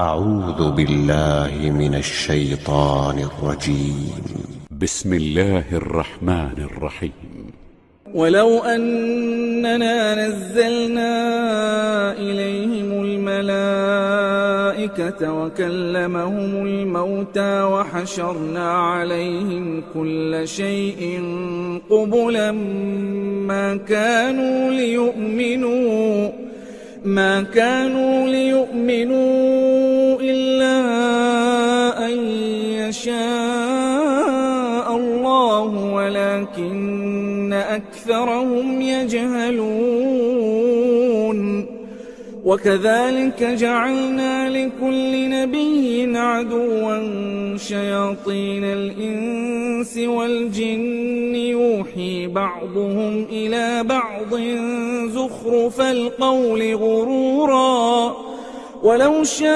أعوذ بالله من الشيطان الرجيم. بسم الله الرحمن الرحيم. ولو أننا نزلنا إليهم الملائكة وكلمهم الموتى وحشرنا عليهم كل شيء قبلا ما كانوا ليؤمنوا إلا أن يشاء الله ولكن أكثرهم يجهلون. وكذلك جعلنا لكل نبي عدوا شياطين الإنس والجن يوحي بعضهم إلى بعض زخرف القول غرورا ولو شاء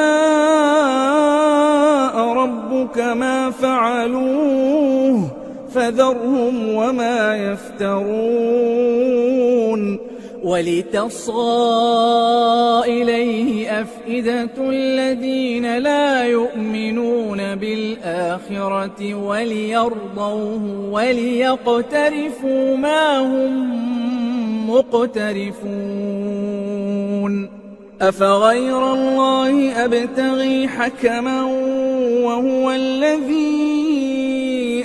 ربك ما فعلوه فذرهم وما يفترون. ولتصغى إليه أفئدة الذين لا يؤمنون بالآخرة وليرضوه وليقترفوا ما هم مقترفون. أفغير الله أبتغي حكما وهو الذي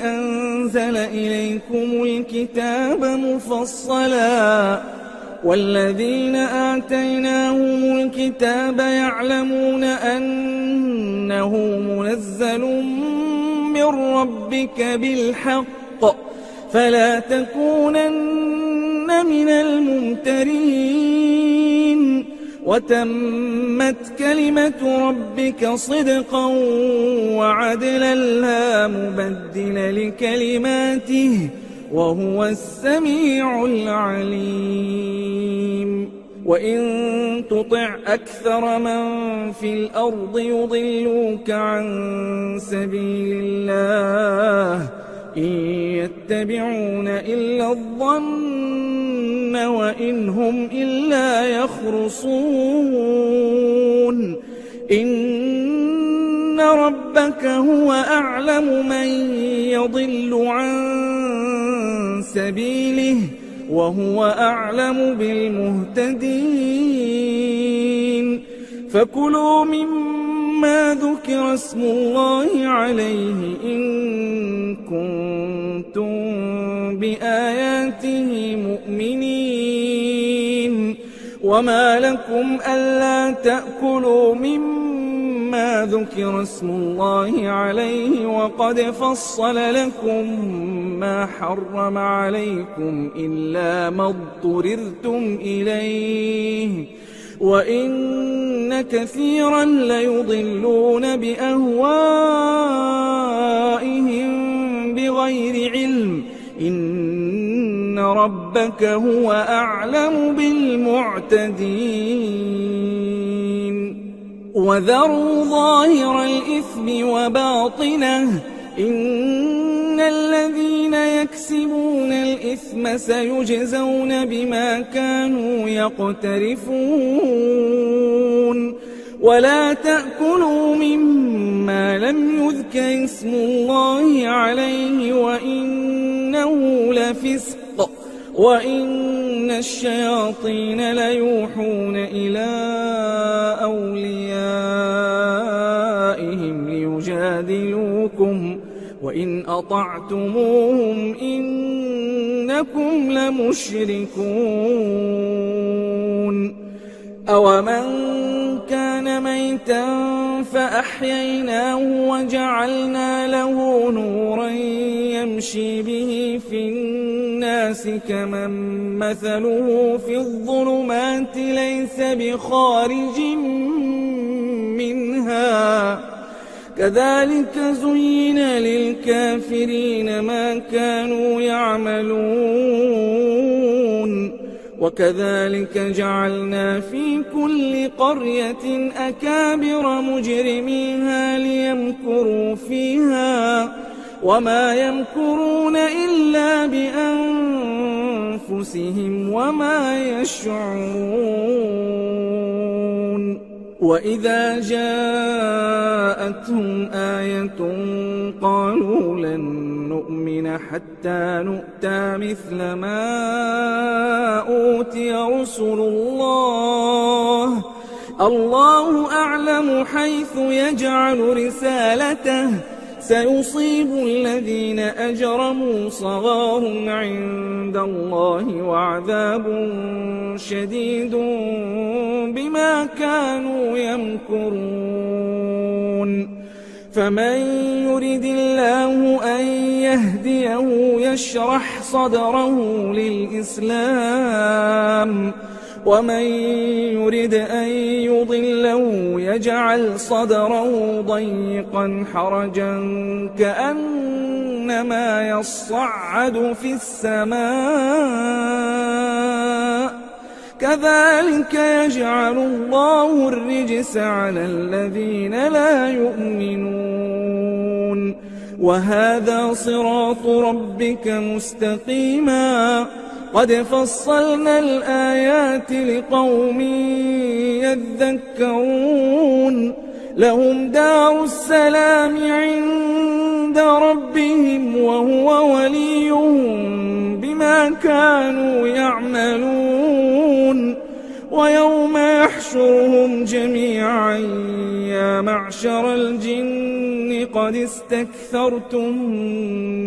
أنزل إليكم الكتاب مفصلا والذين آتيناهم الكتاب يعلمون أنه منزل من ربك بالحق فلا تكونن من الممترين. وتمت كلمة ربك صدقا وعدلا لا مبدل لكلماته وهو السميع العليم. وإن تطع أكثر من في الأرض يضلوك عن سبيل الله إن يتبعون إلا الظن وإن هم إلا يخرصون. إن ربك هو أعلم من يضل عن سبيله وهو أعلم بالمهتدين. فكلوا مما ذكر اسم الله عليه إن كنتم بآياته مؤمنين. وما لكم ألا تأكلوا مما ذكر اسم الله عليه وقد فصل لكم ما حرم عليكم إلا ما اضطررتم إليه وإن كثيرا ليضلون بأهوائهم بغير علم. إن ربك هو أعلم بالمعتدين. وذروا ظاهر الإثم وباطنه إن الذين يكسبون الإثم سيجزون بما كانوا يقترفون. ولا تأكلوا مما لم يذكر اسم الله عليه وإنه لفسق وإن الشياطين ليوحون إلى أوليائهم ليجادلوكم وإن أطعتموهم إنكم لمشركون. أومن كان ميتا فأحييناه وجعلنا له نورا يمشي به في الناس كمن مثله في الظلمات ليس بخارج منها كذلك زين للكافرين ما كانوا يعملون. وكذلك جعلنا في كل قرية أكابر مجرميها ليمكروا فيها وما يمكرون إلا بأنفسهم وما يشعرون. وإذا جاءتهم آية قالوا لن نؤمن حتى نؤتى مثل ما أوتي رسل الله الله أعلم حيث يجعل رسالته سيصيب الذين أجرموا صغار عند الله وعذاب شديد بما كانوا يمكرون فمن يرد الله أن يهديه يشرح صدره للإسلام ومن يرد أن يضله يجعل صدره ضيقا حرجا كأنما يصعد في السماء كذلك يجعل الله الرجس على الذين لا يؤمنون وهذا صراط ربك مستقيما قد فصلنا الآيات لقوم يذكرون لهم دار السلام عند ربهم وهو وليهم بما كانوا يعملون ويوم يحشرهم جميعا يا معشر الجن قد استكثرتم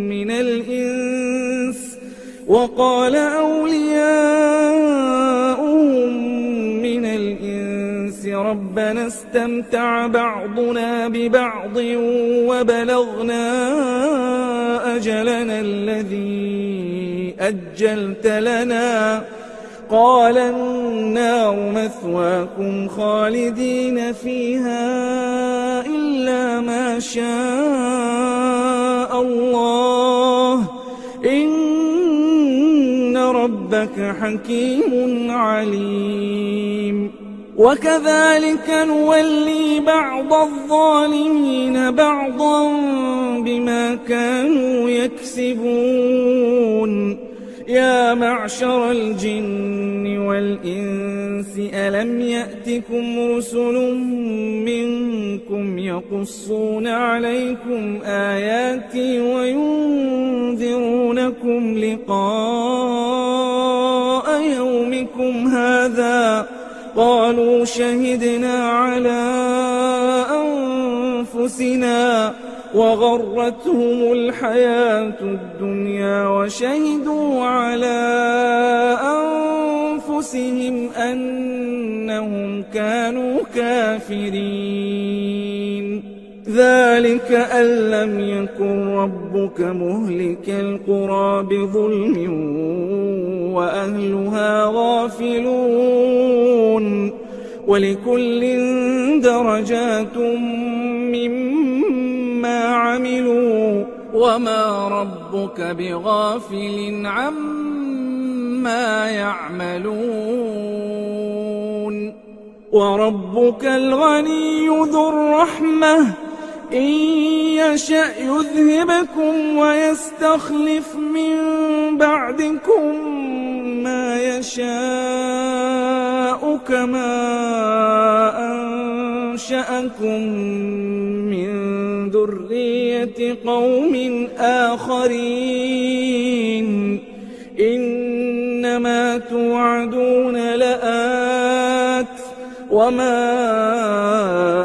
من الإنس وقال أولياؤهم من الإنس ربنا استمتع بعضنا ببعض وبلغنا أجلنا الذي أجلت لنا قال النار مثواكم خالدين فيها إلا ما شاء الله إن ربك حكيم عليم وكذلك نولي بعض الظالمين بعضا بما كانوا يكسبون يا معشر الجن والإنس ألم يأتكم رسل منكم يقصون عليكم آياتي وينذرونكم لقاء يومكم هذا قالوا شهدنا على أنفسنا وغرتهم الحياة الدنيا وشهدوا على أنفسهم أنهم كانوا كافرين ذلك أن لم يكن ربك مهلك القرى بظلم وأهلها غافلون ولكل درجات مما عملوا وما ربك بغافل عما يعملون وربك الغني ذو الرحمة إن يشأ يذهبكم ويستخلف من بعدكم ما يشاء كما أنشأكم من ذرية قوم آخرين إنما توعدون لآت وما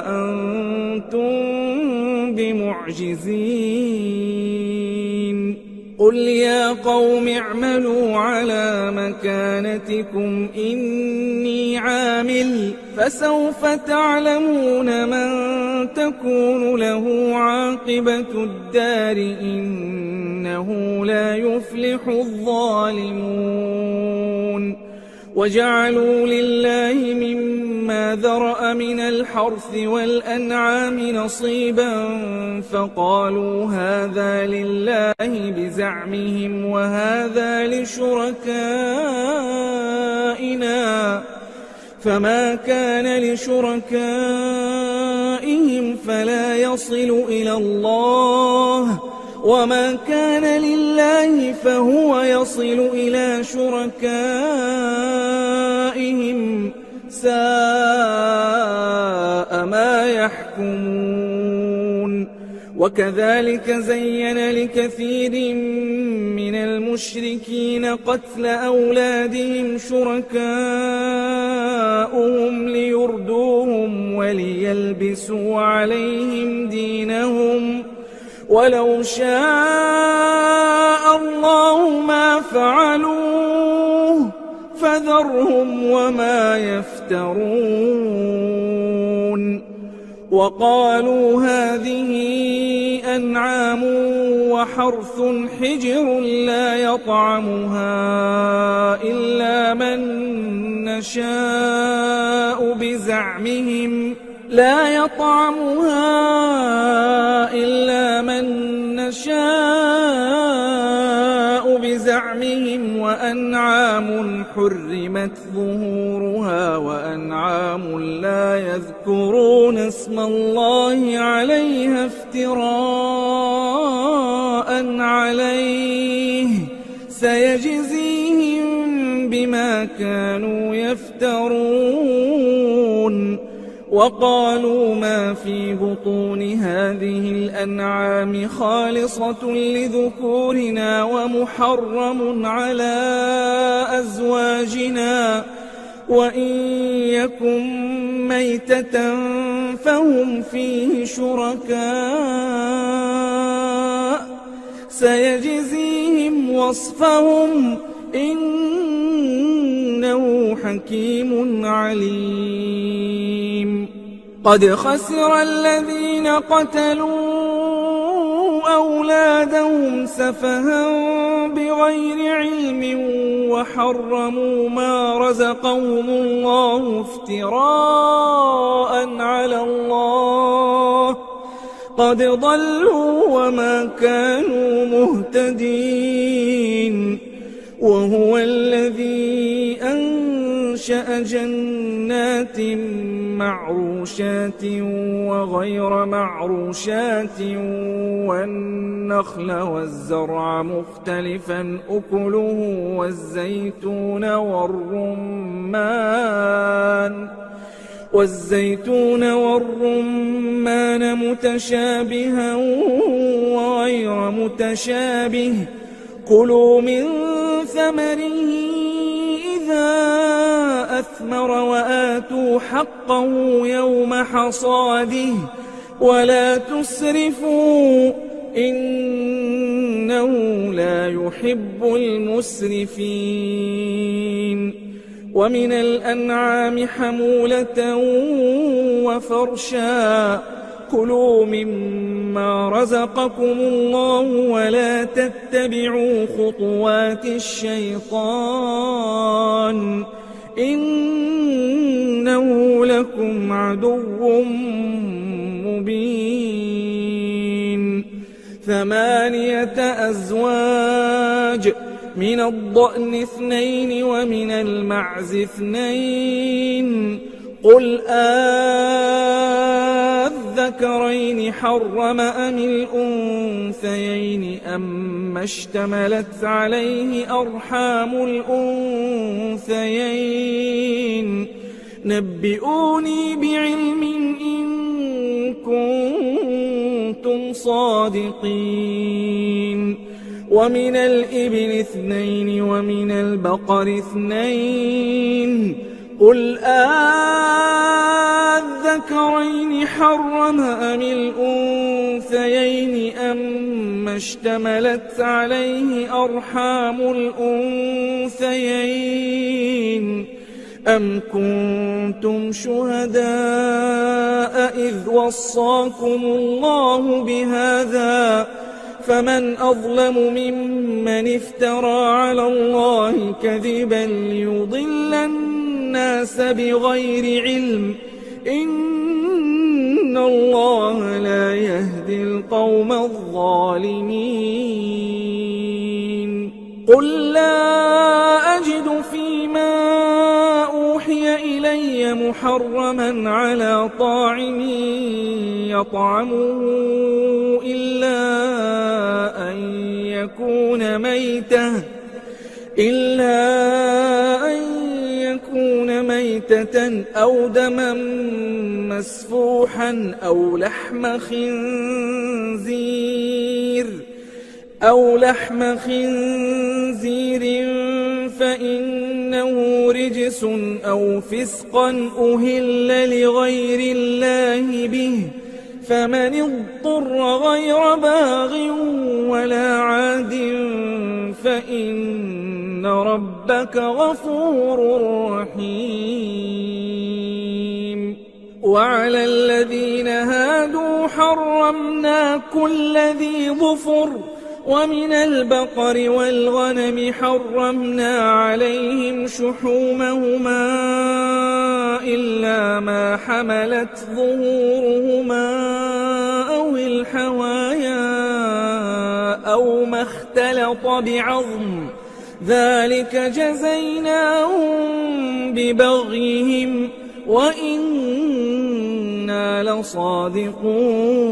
أنتم بمعجزين قل يا قوم اعملوا على مكانتكم إني عامل فسوف تعلمون من تكون له عاقبة الدار إنه لا يفلح الظالمون وجعلوا لله مما ذرأ من الحرث والأنعام نصيبا فقالوا هذا لله بزعمهم وهذا لشركائنا فما كان لشركائهم فلا يصل إلى الله وما كان لله فهو يصل إلى شركائهم ساء يحكمون وكذلك زين لكثير من المشركين قتل أولادهم شركاؤهم ليردوهم وليلبسوا عليهم دينهم ولو شاء الله ما فعلوه فذرهم وما يفترون وقالوا هذه أنعام وحرث حجر لا يطعمها إلا من نشاء بزعمهم وأنعام حرمت ظهورها وأنعام لا يذكرون اسم الله عليها افتراء عليه سيجزيهم بما كانوا يفترون وقالوا ما في بطون هذه الأنعام خالصة لذكورنا ومحرم على أزواجنا وإن يكن ميتة فهم فيه شركاء سيجزيهم وصفهم إنه حكيم عليم قد خسر الذين قتلوا أولادهم سفها بغير علم وحرموا ما رزقهم الله افتراء على الله قد ضلوا وما كانوا مهتدين وهو الذي أنشأ جنات معروشات وغير معروشات والنخل والزرع مختلفا أكله والزيتون والرمان متشابها وغير متشابه كلوا من ثمره إذا أثمر وآتوا حقه يوم حصاده ولا تسرفوا إنه لا يحب المسرفين ومن الأنعام حمولة وفرشا كلوا مما رزقكم الله ولا تتبعوا خطوات الشيطان إنه لكم عدو مبين 8 أزواج من الضأن 2 ومن المعز 2 قل الذكرين حرم أم الأنثيين أما اشتملت عليه أرحام الأنثيين نبئوني بعلم إن كنتم صادقين ومن الإبل 2 ومن البقر 2 قل الذكرين حرم أم الأنثيين أما اشتملت عليه أرحام الأنثيين أم كنتم شهداء إذ وصاكم الله بهذا فمن أظلم ممن افترى على الله كذبا ليضل الناس بغير علم إن الله لا يهدي القوم الظالمين قل لا أجد فيما أوحي إلي محرما على طاعم يطعمه إلا أن يكون ميتة ميتة أو دما مسفوحا أو لحم خنزير فإنه رجس أو فسقا أهل لغير الله به، فمن اضطر غير باغ ولا عاد فإن ربك غفور رحيم. وعلى الذين هادوا حرمنا كل ذي ظفر، ومن البقر والغنم حرمنا عليهم شحومهما إلا ما حملت ظهورهما أو الحوايا أو ما اختلط بعظم، ذلك جزيناهم ببغيهم وإنا لصادقون.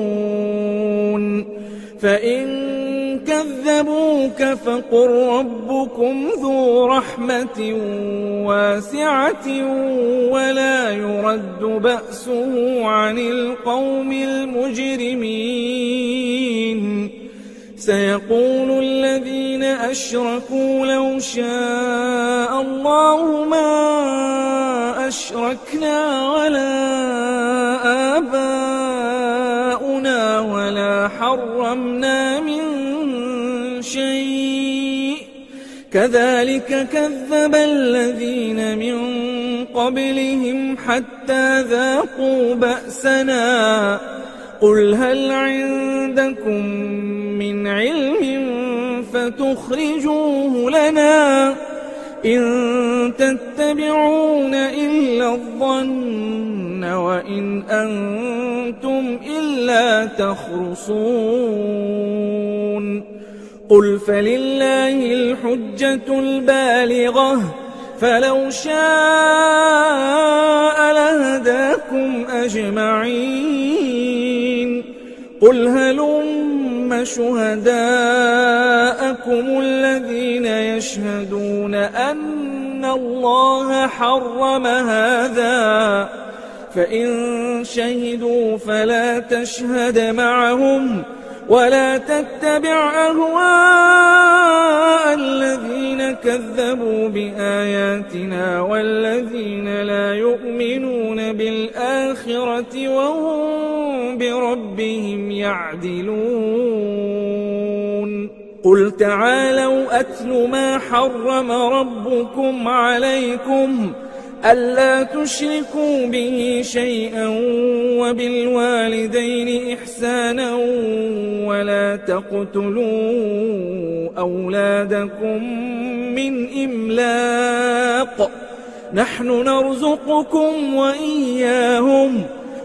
فإن كذبوك فقل ربكم ذو رحمة واسعة ولا يرد بأسه عن القوم المجرمين. سيقول الذين أشركوا لو شاء الله ما أشركنا ولا آباؤنا ولا حرمنا من شيء، كذلك كذب الذين من قبلهم حتى ذاقوا بأسنا. قل هل عندكم من علم فتخرجوه لنا؟ إن تتبعون إلا الظن وإن أنتم إلا تخرصون. قل فلله الحجة البالغة، فلو شاء لهداكم أجمعين. قل هلم شهداءكم الذين يشهدون أن الله حرم هذا، فإن شهدوا فلا تشهد معهم ولا تتبع أهواء الذين كذبوا بآياتنا والذين لا يؤمنون بالآخرة وهم بربهم يعدلون. قل تعالوا أتل ما حرم ربكم عليكم ألا تشركوا به شيئا وبالوالدين إحسانا ولا تقتلوا أولادكم من إملاق، نحن نرزقكم وإياهم،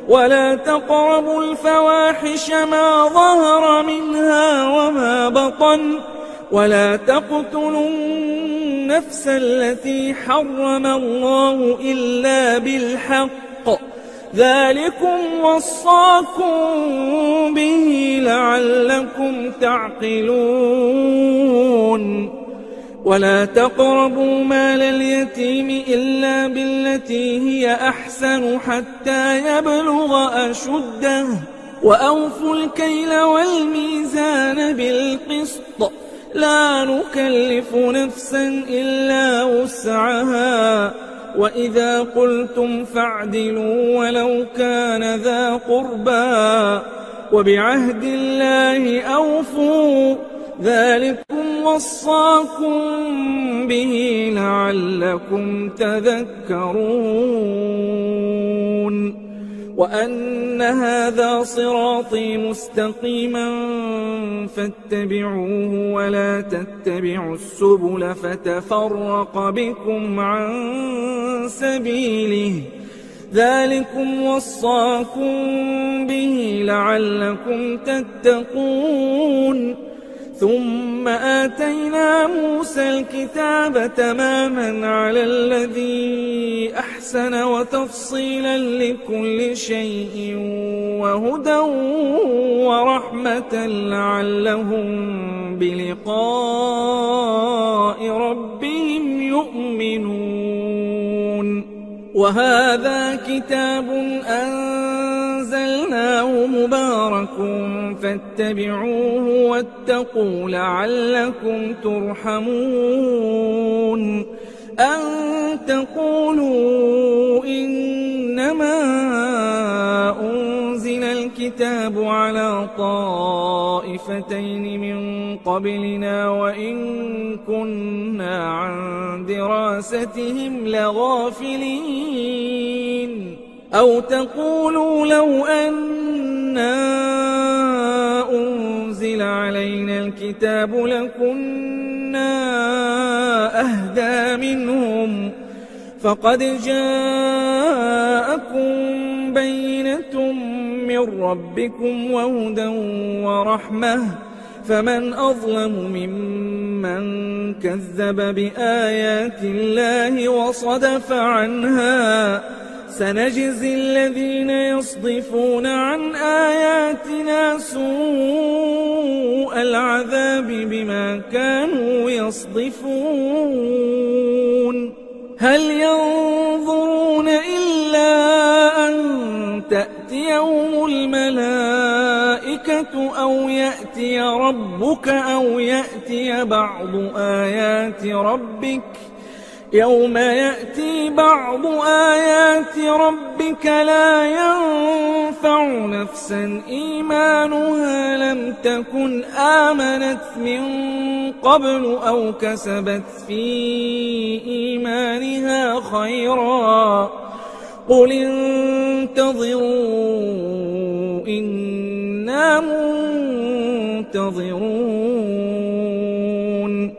ولا تقربوا الفواحش ما ظهر منها وما بطن، ولا تقتلوا النفس التي حرم الله إلا بالحق، ذلكم وصاكم به لعلكم تعقلون. ولا تقربوا مال اليتيم إلا بالتي هي أحسن حتى يبلغ أشده، وأوفوا الكيل والميزان بالقسط، لا نكلف نفسا إلا وسعها، وإذا قلتم فاعدلوا ولو كان ذا قربى، وبعهد الله أوفوا، ذلكم وصاكم به لعلكم تذكرون. وأن هذا صراطي مستقيما فاتبعوه ولا تتبعوا السبل فتفرق بكم عن سبيله، ذلكم وصاكم به لعلكم تتقون. ثم آتينا موسى الكتاب تماما على الذي أحسن وتفصيلا لكل شيء وهدى ورحمة لعلهم بلقاء ربهم يؤمنون. وهذا كتاب أنزلناه مبارك فاتبعوه واتقوا لعلكم ترحمون أن تقولوا إنما أنزل الكتاب على طائفتين من قبلنا وإن كنا عن دراستهم لغافلين أو تقولوا لو أنا أنزل علينا الكتاب لكنا أهدى منهم فقد جاءكم بينة من ربكم وهدى ورحمة فمن أظلم ممن كذب بآيات الله وصدف عنها سنجزي الذين يصدفون عن آياتنا سوء العذاب بما كانوا يصدفون هل ينظرون إلا أن تأتيهم الملائكة أو يأتي ربك أو يأتي بعض آيات ربك يوم يأتي بعض آيات ربك لا ينفع نفسا إيمانها لم تكن آمنت من قبل أو كسبت في إيمانها خيرا قل انتظروا إنا منتظرون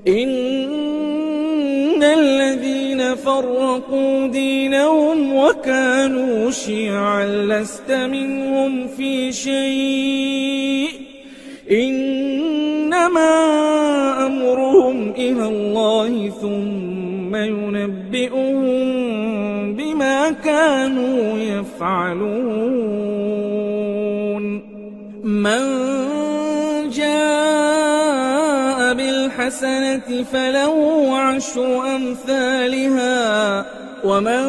إن الذين فرقوا دينهم وكانوا شيعا لست منهم في شيء إنما أمرهم إلى الله ثم ينبئهم بما كانوا يفعلون من جاء بالحسنة فله عشر أمثالها ومن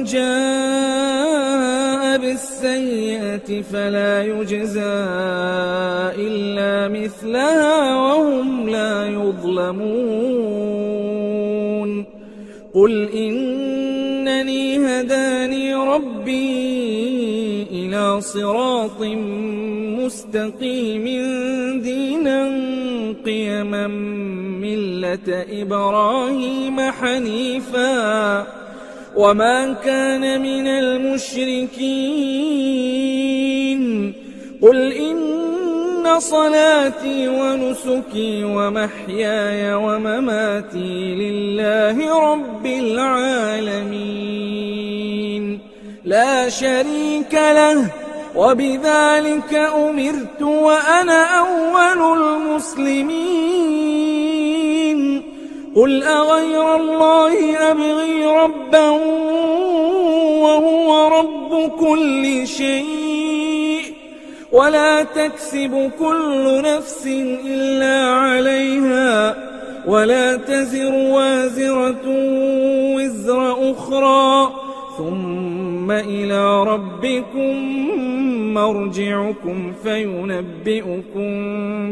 جاء بالسيئة فلا يجزى إلا مثلها وهم لا يظلمون قل إنني هداني ربي إلى صراط مستقيم دينا قيما ملة إبراهيم حنيفا وما كان من المشركين قل إن صلاتي ونسكي ومحياي ومماتي لله رب العالمين لا شريك له وبذلك أمرت وأنا أول المسلمين قل أغير الله أبغي ربا وهو رب كل شيء ولا تكسب كل نفس إلا عليها ولا تزر وازرة وزر أخرى ثم إلى ربكم مرجعكم فينبئكم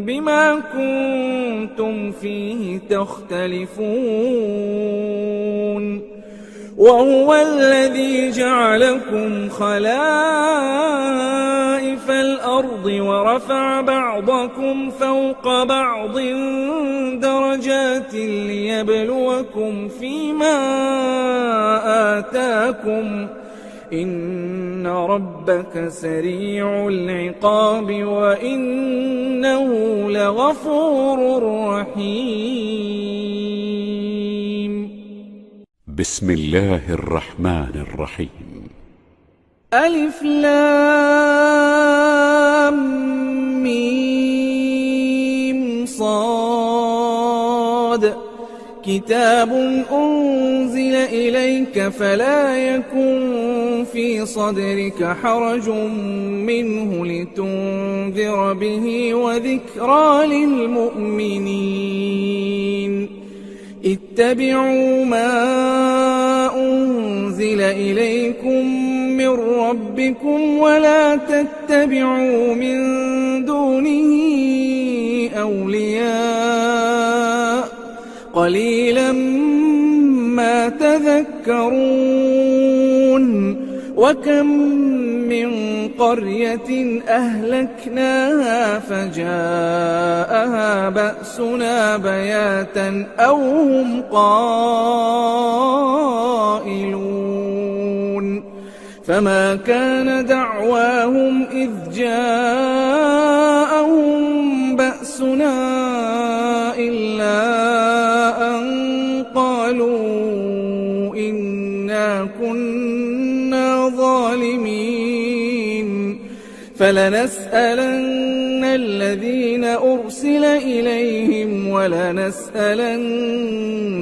بما كنتم فيه تختلفون وهو الذي جعلكم خلائف الأرض ورفع بعضكم فوق بعض درجات ليبلوكم فيما آتاكم إن ربك سريع العقاب وإنه لغفور رحيم بسم الله الرحمن الرحيم ألف لام ميم صاد كتاب أنزل إليك فلا يكن في صدرك حرج منه لتنذر به وذكرى للمؤمنين اتبعوا ما أنزل أنزل إليكم من ربكم ولا تتبعوا من دونه أولياء قليلا ما تذكرون وكم من قرية أهلكناها فجاءها بأسنا بياتا أو هم قائلون فما كان دعواهم إذ جاءهم بأسنا إلا أن قالوا إنا كنا ظالمين فلنسألن الذين أرسل إليهم ولنسألن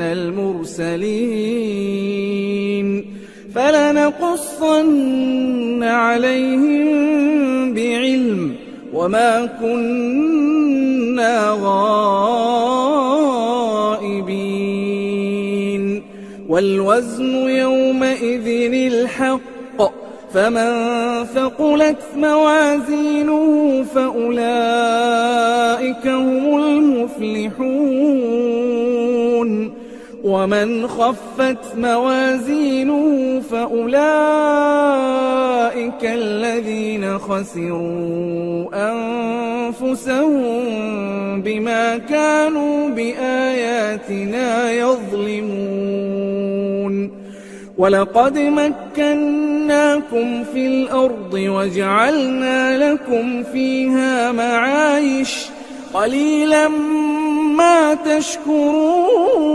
المرسلين فلنقصن عليهم بعلم وما كنا غائبين والوزن يومئذ الحق فمن ثقلت موازينه فأولئك هم المفلحون ومن خفت موازينه فأولئك الذين خسروا أنفسهم بما كانوا بآياتنا يظلمون ولقد مكناكم في الأرض وجعلنا لكم فيها معايش قليلا ما تشكرون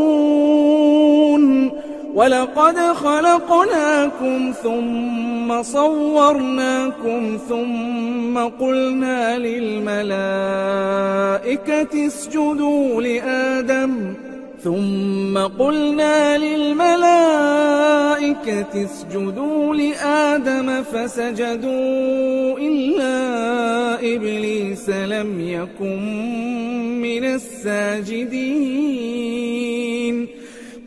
ولقد خلقناكم ثم صورناكم ثم قلنا للملائكة اسجدوا لآدم فسجدوا إلا إبليس لم يكن من الساجدين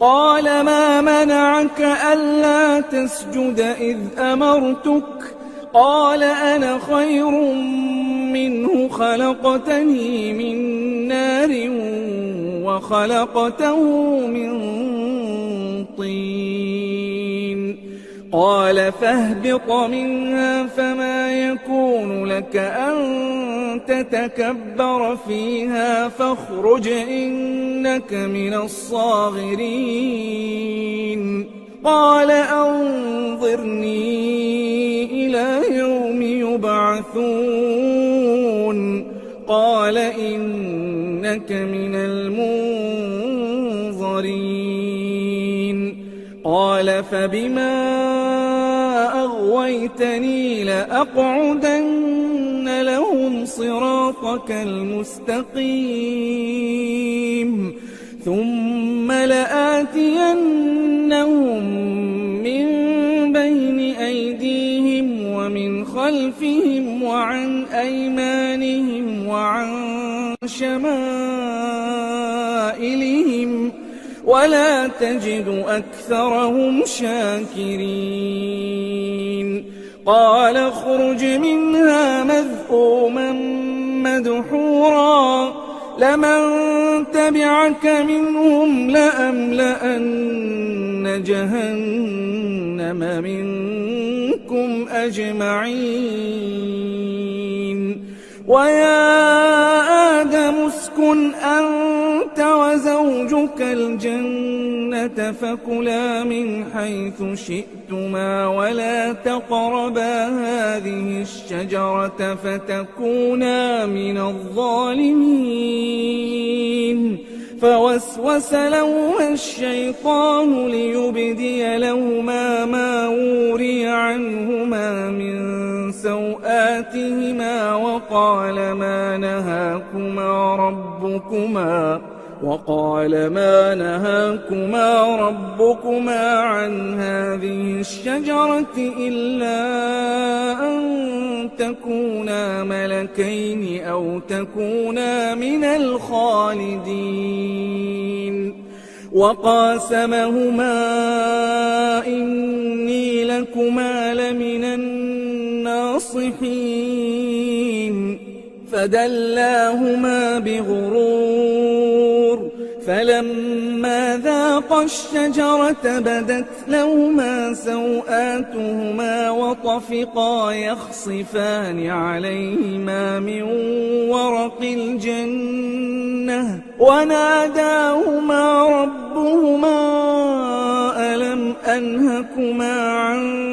قال ما منعك ألا تسجد إذ أمرتك قال أنا خير منه خلقتني من نار وخلقته من طين قال فاهبط منها فما يكون لك أن تتكبر فيها فاخرج إنك من الصاغرين قال أنظرني إلى يوم يبعثون قال إنك من المنظرين قال فبما أغويتني لأقعدن لهم صراطك المستقيم ثم لآتينهم من بين أيديهم ومن خلفهم وعن أيمانهم وعن شمائلهم ولا تجد أكثرهم شاكرين قال اخرج منها مذءوما مدحورا لمن تبعك منهم لأملأن جهنم منكم أجمعين ويا آدم اسكن أنت وزوجك الجنة فكلا من حيث شئتما ولا تقربا هذه الشجرة فتكونا من الظالمين فوسوس لهما الشيطان ليبدي لهما ما وري عنهما من سوآتهما وقال ما نهاكما ربكما عن هذه الشجرة إلا أن تكونا ملكين أو تكونا من الخالدين وقاسمهما إني لكما لمن الناصحين فدلاهما بغرور فلما ذاقا الشجرة بدت لهما سوآتهما وطفقا يخصفان عليهما من ورق الجنة وناداهما ربهما ألم أنهكما عن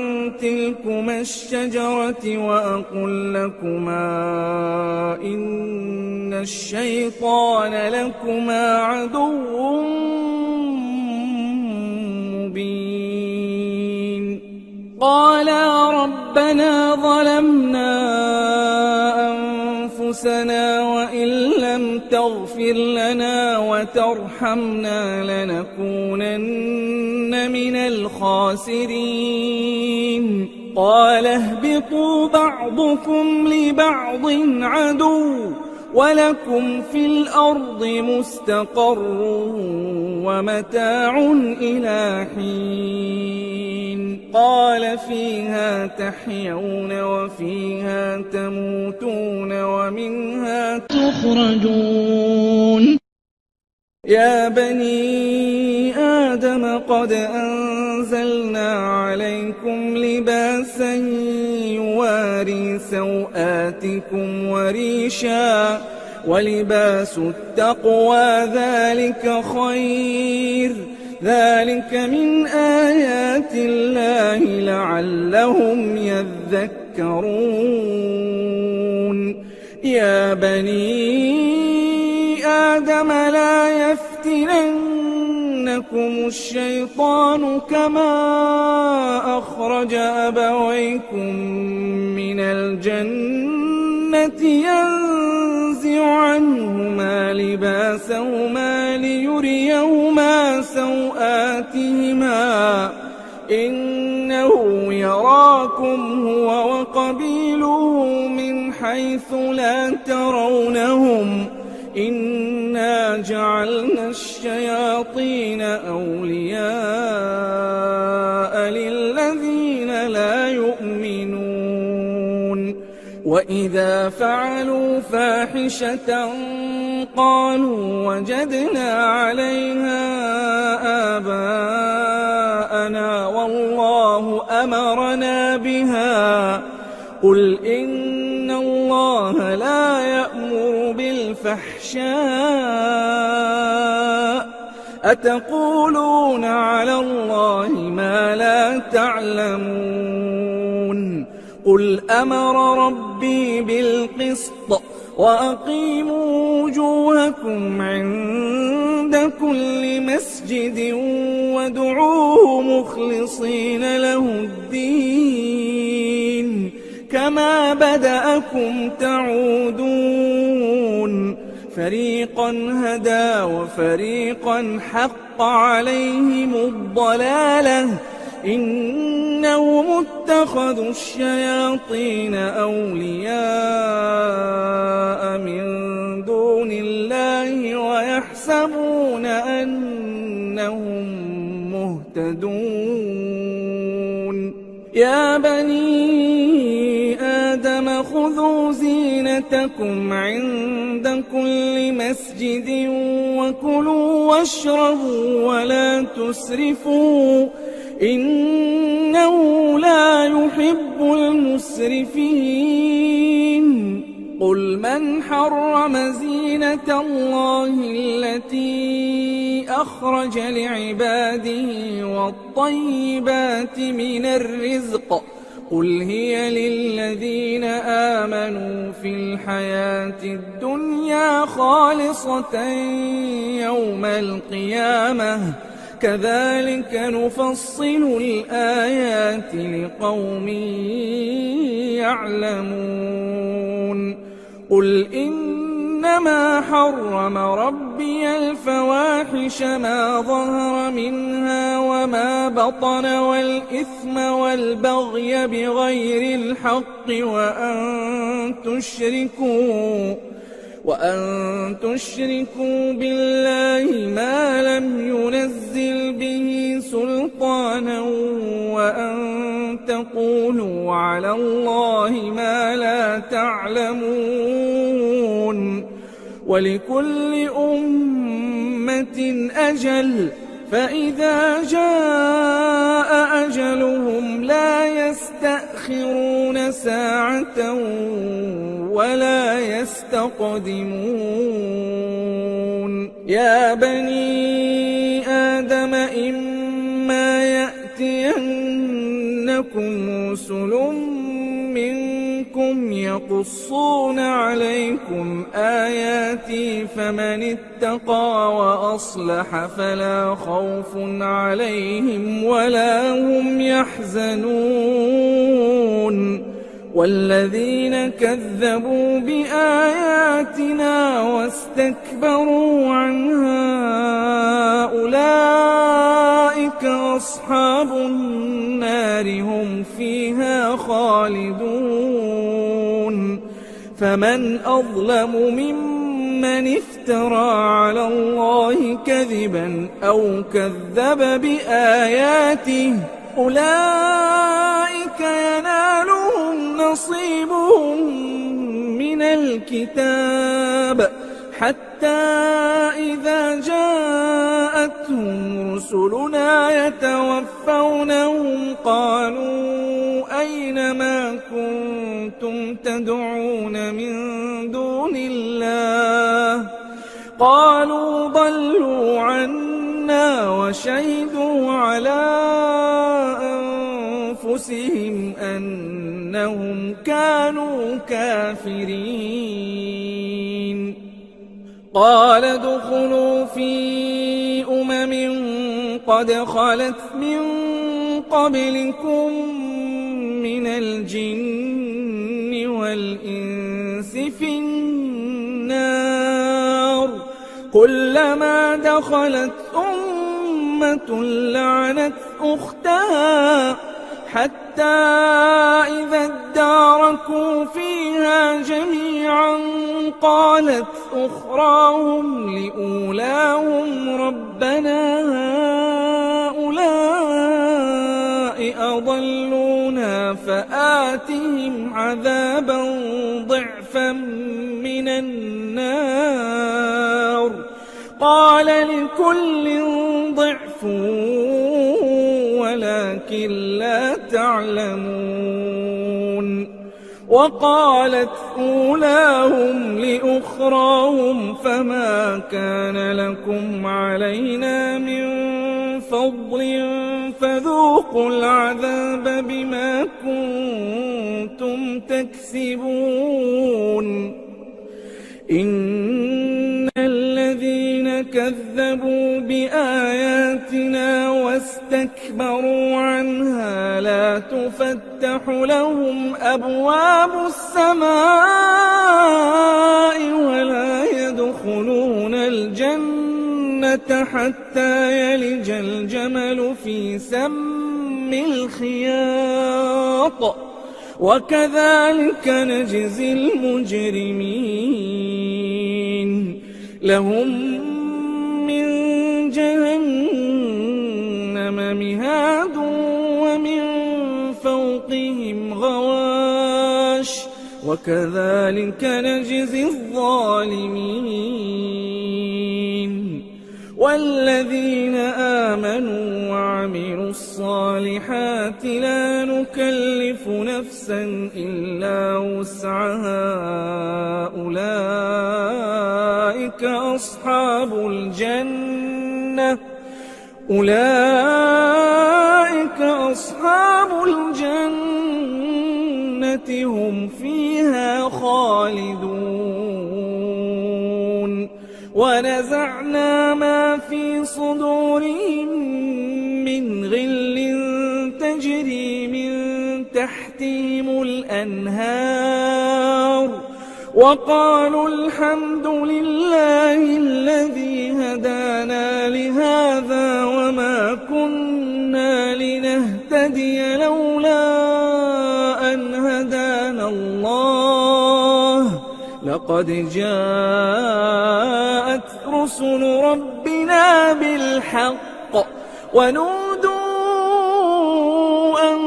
تلكما الشجرة وأقل لكما إن الشيطان لكما عدو مبين قالا ربنا ظلمنا أنفسنا وإن لم تغفر لنا وترحمنا لنكونن من الخاسرين قال اهبطوا بعضكم لبعض عدو ولكم في الأرض مستقر ومتاع إلى حين قال فيها تحيون وفيها تموتون ومنها تخرجون يا بني آدم قد أنزلنا عليكم لباسا يواري سوآتكم وريشا ولباس التقوى ذلك خير ذلك من آيات الله لعلهم يذكرون يا بني آدم لا يفتننكم الشيطان كما أخرج أبويكم من الجنة ينزع عنهما لباسهما ليريهما سوآتهما إنه يراكم هو وقبيله من حيث لا ترونهم إنا جعلنا الشياطين أولياء للذين لا يؤمنون وإذا فعلوا فاحشة قالوا وجدنا عليها آباءنا والله أمرنا بها قل إن الله لا يأمر بالفحشاء أتقولون على الله ما لا تعلمون قل أمر ربي بالقسط وأقيموا وجوهكم عند كل مسجد وادعوه مخلصين له الدين كما بدأكم تعودون فريقا هدى وفريقا حق عليهم الضلالة إنهم اتخذوا الشياطين أولياء من دون الله ويحسبون أنهم مهتدون يا بني آدم خذوا زينتكم عند كل مسجد وكلوا واشربوا ولا تسرفوا إنه لا يحب المسرفين قل من حرم زينة الله التي أخرج لعباده والطيبات من الرزق قل هي للذين آمنوا في الحياة الدنيا خالصة يوم القيامة كذلك نفصل الآيات لقوم يعلمون قل إنما حرم ربي الفواحش ما ظهر منها وما بطن والإثم والبغي بغير الحق وأن تشركوا بالله ما لم ينزل به سلطانا وأن تقولوا على الله ما لا تعلمون ولكل أمة أجل فإذا جاء أجلهم لا يستأخرون ساعة ولا يستقدمون يا بني آدم إما يأتينكم رسل منكم يقصون عليكم آياتي فمن اتقى وأصلح فلا خوف عليهم ولا هم يحزنون والذين كذبوا بآياتنا واستكبروا عنها أولئك أصحاب النار هم فيها خالدون فمن أظلم ممن افترى على الله كذبا أو كذب بآياته أولئك ينالهم نصيبهم من الكتاب حتى إذا جاءتهم رسلنا يتوفونهم قالوا أين ما كنتم تدعون من دون الله قالوا ضلوا عنا وشهدوا على أنفسهم أنهم كانوا كافرين قال ادخلوا في قد خلت من قبلكم من الجن والإنس في النار كلما دخلت أمة لعنت أختها حتى إذا اداركوا فيها جميعا قالت أخراهم لأولاهم ربنا هؤلاء أضلونا فآتهم عذابا ضعفا من النار قال لكل ضعف ولكن لا تعلمون وقالت أولاهم لأخراهم فما كان لكم علينا من فضل فذوقوا العذاب بما كنتم تكسبون إن الذين كذبوا بآياتنا واستكبروا عنها لا تفتح لهم أبواب السماء ولا يدخلون الجنة حتى يلج الجمل في سم الخياط وكذلك نجزي المجرمين لهم من جهنم مهاد ومن فوقهم غواش وكذلك نجزي الظالمين والذين آمنوا وعملوا الصالحات لا نكلف نفسا إلا وسعها أولئك أصحاب الجنة هم فيها خالدون ونزعنا ما في صدورهم من غل تجري من تحتهم الأنهار وقالوا الحمد لله الذي هدانا لهذا وما كنا لنهتدي لولا أن هدانا الله لقد جاءت رسل ربنا بالحق ونودوا أن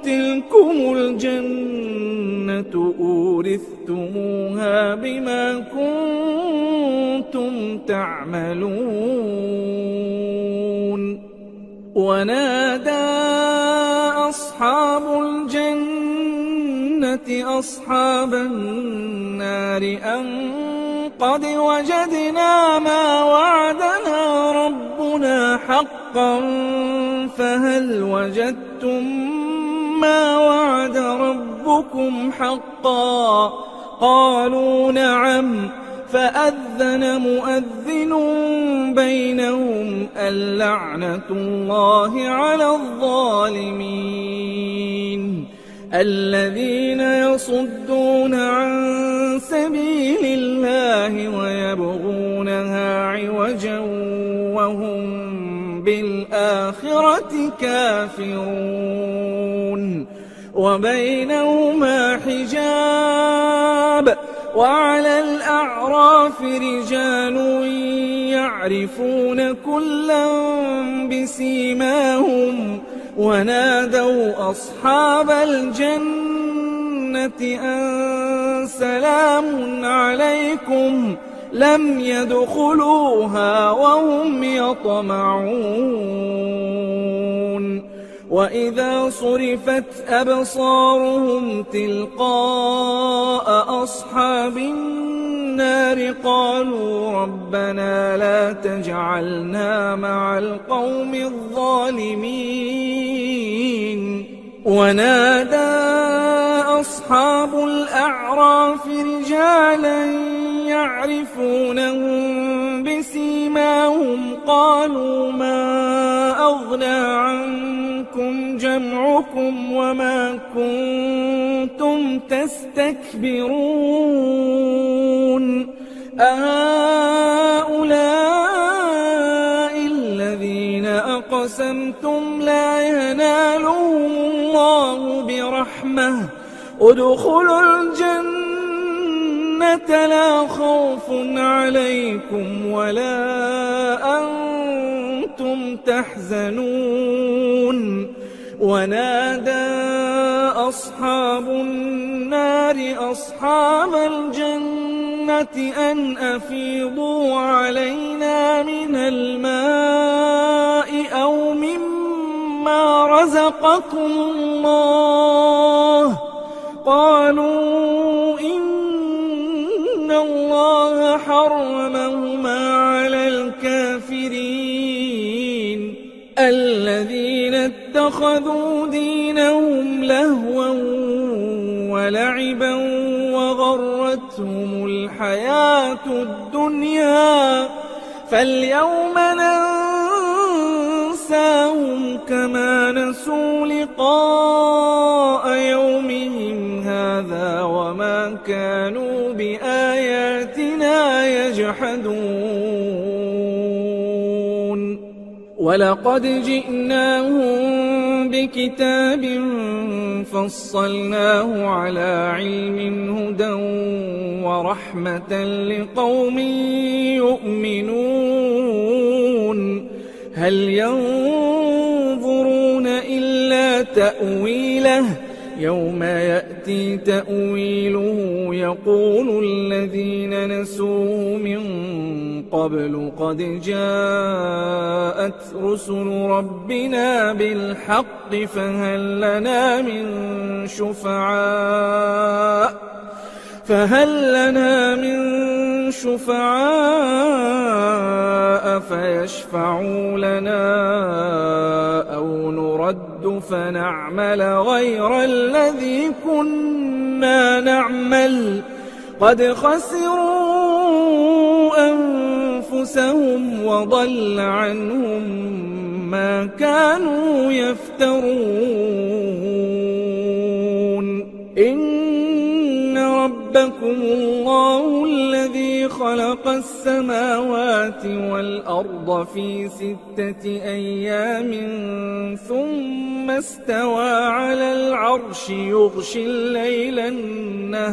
تلكم الجنة أورثتموها بما كنتم تعملون ونادى أصحاب الجنة أصحاب النار أن قد وجدنا ما وعدنا ربنا حقا فهل وجدتم ما وعد ربكم حقا قالوا نعم فأذن مؤذن بينهم اللعنة الله على الظالمين الذين يصدون عن سبيل الله ويبغونها عوجا وهم بالآخرة كافرون وبينهما حجاب وعلى الأعراف رجال يعرفون كلا بسيماهم ونادوا أصحاب الجنة أن سلام عليكم لم يدخلوها وهم يطمعون وإذا صرفت أبصارهم تلقاء أصحاب النار قالوا ربنا لا تجعلنا مع القوم الظالمين ونادى أصحاب الأعراف رجالا يعرفونهم بسيماهم قالوا ما أغنى عنكم جمعكم وما كنتم تستكبرون أهؤلاء الذين أقسمتم لا ينالهم الله برحمة ادخلوا الجنة لا خوف عليكم ولا أنتم تحزنون ونادى أصحاب النار أصحاب الجنة أن أفيضوا علينا من الماء أو مما رزقكم الله قالوا إن الله حرمهما على الكافرين الذين اتخذوا دينهم لهوا ولعبا وغرتهم الحياة الدنيا فاليوم ننساهم كما نسوا لقاء يومهم هذا وما كانوا بآياتنا يجحدون ولقد جئناهم بكتاب فصلناه على علم هدى ورحمة لقوم يؤمنون هل ينظرون إلا تأويله يوم يأتي تأويله يقول الذين نسوه من قبل قد جاءت رسل ربنا بالحق فهل لنا من شفعاء فيشفعوا لنا أو نرد فنعمل غير الذي كنا نعمل قد خسروا أنفسهم وضل عنهم ما كانوا يفترون إن ربكم الله الذي خلق السماوات والأرض في 6 أيام ثم استوى على العرش يغشي الليل النهار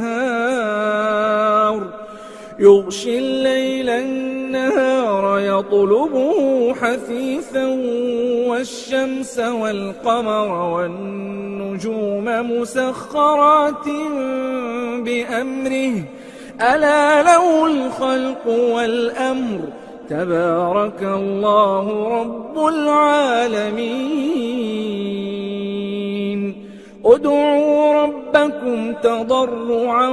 يغشي الليل النهار يطلبه حثيثا والشمس والقمر والنجوم مسخرات بأمره ألا له الخلق والأمر تبارك الله رب العالمين ادعوا ربكم تضرعا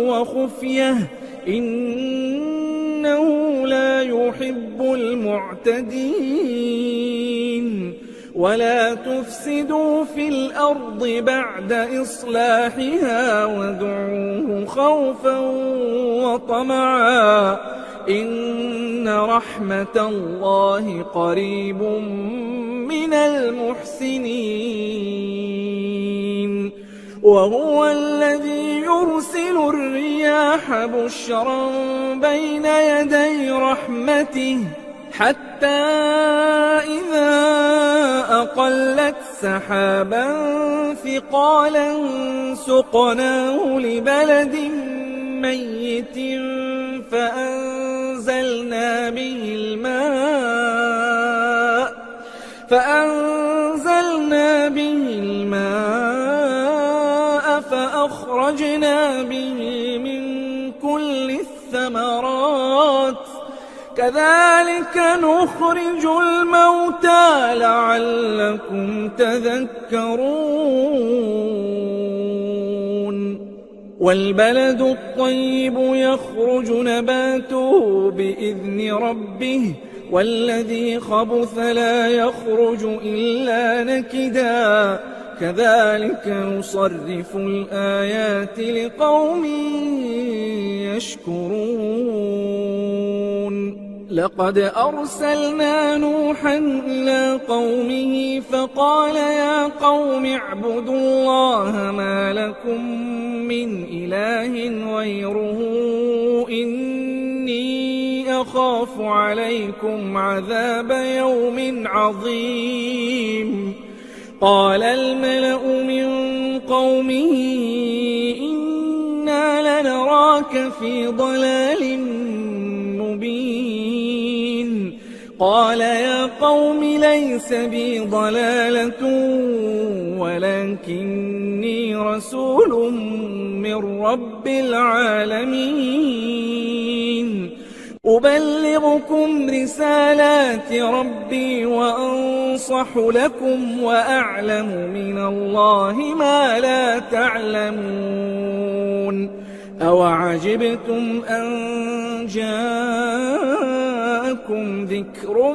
وخفية إنه لا يحب المعتدين ولا تفسدوا في الأرض بعد إصلاحها وادعوه خوفا وطمعا إن رحمة الله قريب من المحسنين وهو الذي يرسل الرياح بشرا بين يدي رحمته حتى إذا أقلت سحابا ثقالا سقناه لبلد ميت فأنزلنا به الماء فأخرجنا به من كل الثمرات كذلك نخرج الموتى لعلكم تذكرون والبلد الطيب يخرج نباته بإذن ربه والذي خبث لا يخرج إلا نكدا كذلك نصرف الآيات لقوم يشكرون لقد أرسلنا نوحا إلى قومه فقال يا قوم اعبدوا الله ما لكم من إله غيره إني أخاف عليكم عذاب يوم عظيم قال الملأ من قومه إنا لنراك في ضلال مبين قال يا قوم ليس بي ضلالة ولكني رسول من رب العالمين أبلغكم رسالات ربي وأنصح لكم وأعلم من الله ما لا تعلمون أوعجبتم أن جاءكم ذكر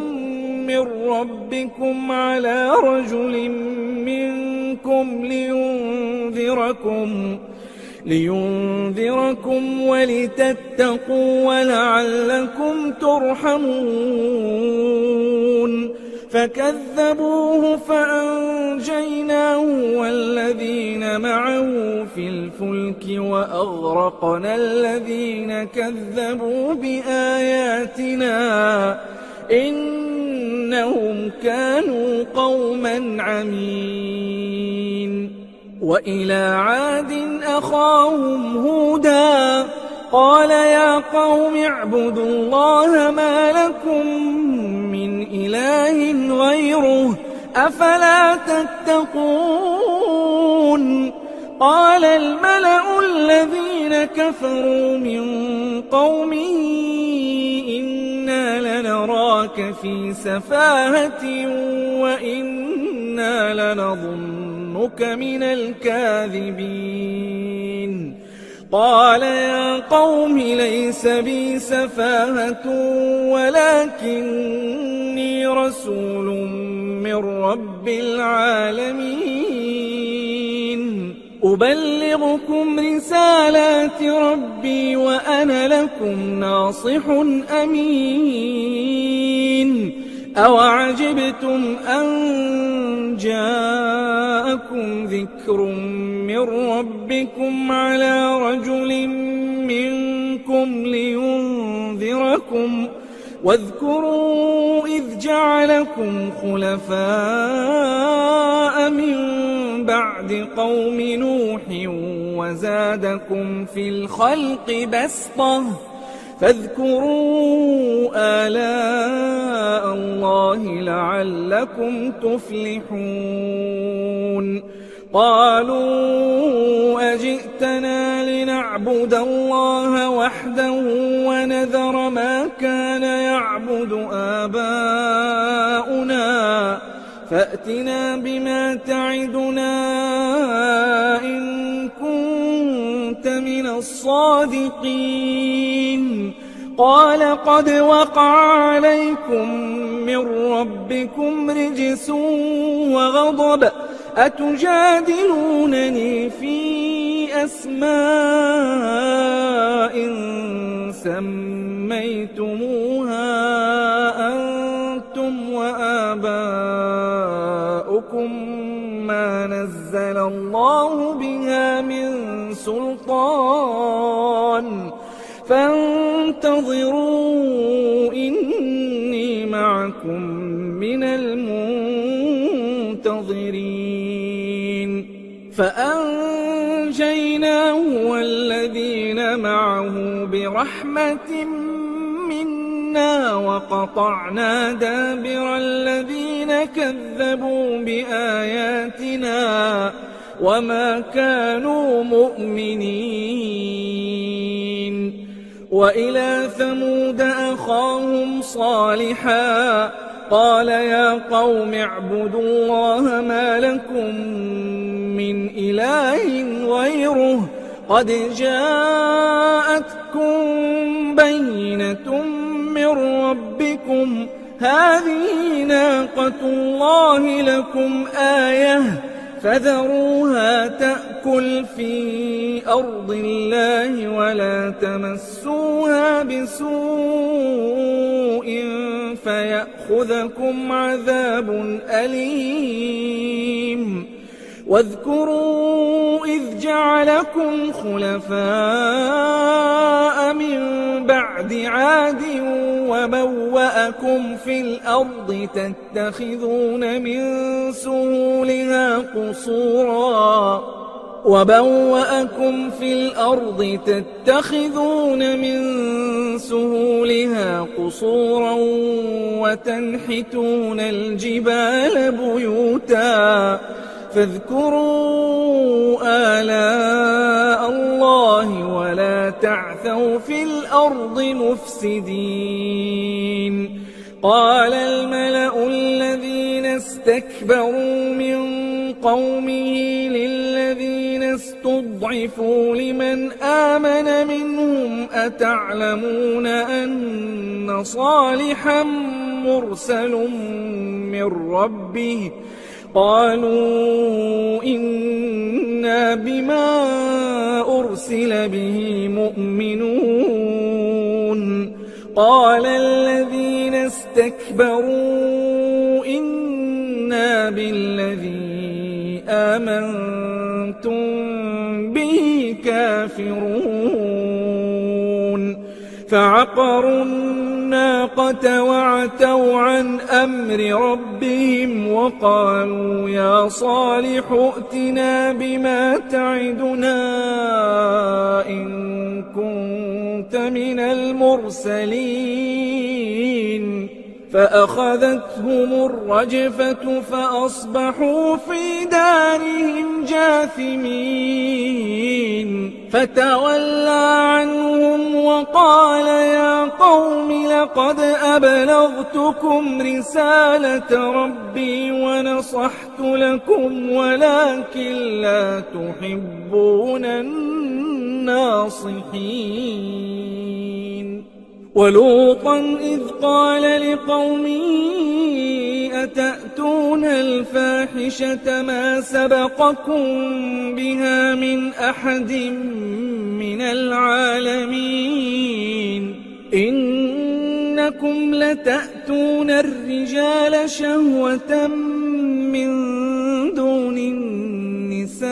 من ربكم على رجل منكم لينذركم ولتتقوا ولعلكم ترحمون فكذبوه فأنجيناه والذين معه في الفلك وأغرقنا الذين كذبوا بآياتنا إنهم كانوا قوما عمين وإلى عاد أخاهم هودا قال يا قوم اعبدوا الله ما لكم من إله غيره أفلا تتقون قال الملأ الذين كفروا من قومه إنا لنراك في سفاهة وإنا لنظنك من الكاذبين قال يا قوم ليس بي سفاهة ولكني رسول من رب العالمين أبلغكم رسالات ربي وأنا لكم ناصح أمين أوعجبتم أن جاءكم ذكر من ربكم على رجل منكم لينذركم واذكروا إذ جعلكم خلفاء من بعد قوم نوح وزادكم في الخلق بسطة فاذكروا آلاء الله لعلكم تفلحون قالوا أجئتنا لنعبد الله وحده ونذر ما كان يعبد آباؤنا فأتنا بما تعدنا إن كنت من الصادقين قال قد وقع عليكم من ربكم رجس وغضب أتجادلونني في أسماء سميتموها أنتم وآباؤكم ما نزل الله بها من سلطان فانتظروا إني معكم من المنتظرين فأنجيناه والذين معه برحمة منا وقطعنا دابر الذين كذبوا بآياتنا وما كانوا مؤمنين وإلى ثمود أخاهم صالحا قال يا قوم اعبدوا الله ما لكم من إله غيره قد جاءتكم بينة من ربكم هذه ناقة الله لكم آية فذروها تأكل في أرض الله ولا تمسوها بسوء فيأخذكم عذاب أليم واذكروا إذ جعلكم خلفاء من بعد عاد وبوأكم في الأرض تتخذون من سهولها قصورا وتنحتون الجبال بيوتا فاذكروا آلاء الله ولا تعثوا في الأرض مفسدين قال الملأ الذين استكبروا من قومه للذين استضعفوا لمن آمن منهم أتعلمون أن صالحا مرسل من ربه قالوا إنا بما أرسل به مؤمنون قال الذين استكبروا إنا بالذي آمنتم به كافرون فعقروا الناقة وعتوا عن أمر ربهم وقالوا يا صالح ائتنا بما تعدنا إن كنت من المرسلين فأخذتهم الرجفة فأصبحوا في دارهم جاثمين فتولى عنهم وقال يا قوم لقد أبلغتكم رسالة ربي ونصحت لكم ولكن لا تحبون الناصحين ولوطا إذ قال لقومه أتأتون الفاحشة ما سبقكم بها من أحد من العالمين إنكم لتأتون الرجال شهوة من دون النساء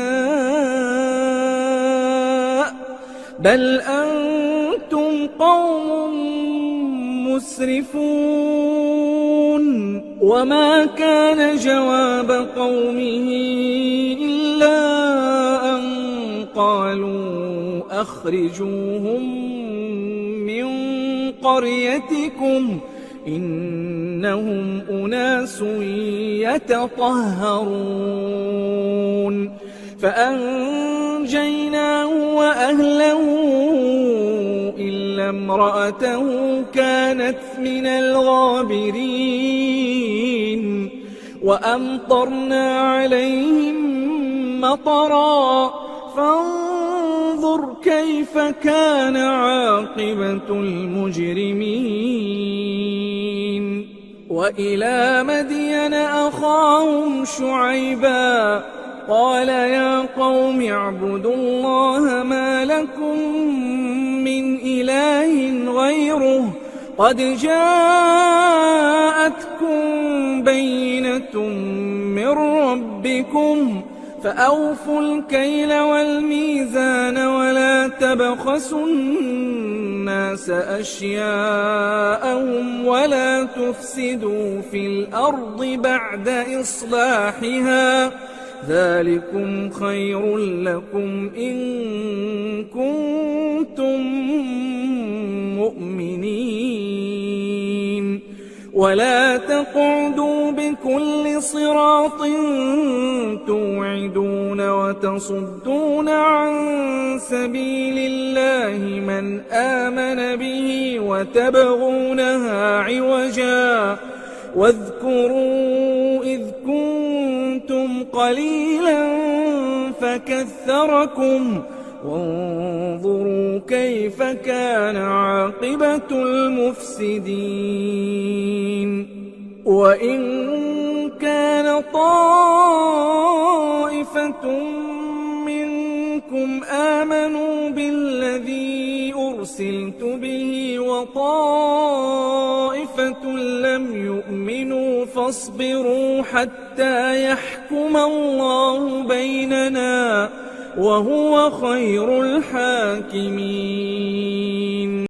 بل أنتم قوم مسرفون وما كان جواب قومه إلا أن قالوا أخرجوهم من قريتكم إنهم أناس يتطهرون فأنجيناه وأهله إلا امرأته كانت من الغابرين وأمطرنا عليهم مطرا فانظر كيف كان عاقبة المجرمين وإلى مدين أخاهم شعيبا قال يا قوم اعبدوا الله ما لكم من إله غيره قد جاءتكم بينة من ربكم فأوفوا الكيل والميزان ولا تبخسوا الناس أشياءهم ولا تفسدوا في الأرض بعد إصلاحها ذلكم خير لكم إن كنتم مؤمنين ولا تقعدوا بكل صراط توعدون وتصدون عن سبيل الله من آمن به وتبغونها عوجا واذكروا إذ كنتم قليلا فكثركم وانظروا كيف كان عاقبة المفسدين وإن كان طائفة منكم آمنوا بالذي أرسلت به وطائفة لم يؤمنوا فاصبروا حتى يحكم الله بيننا وهو خير الحاكمين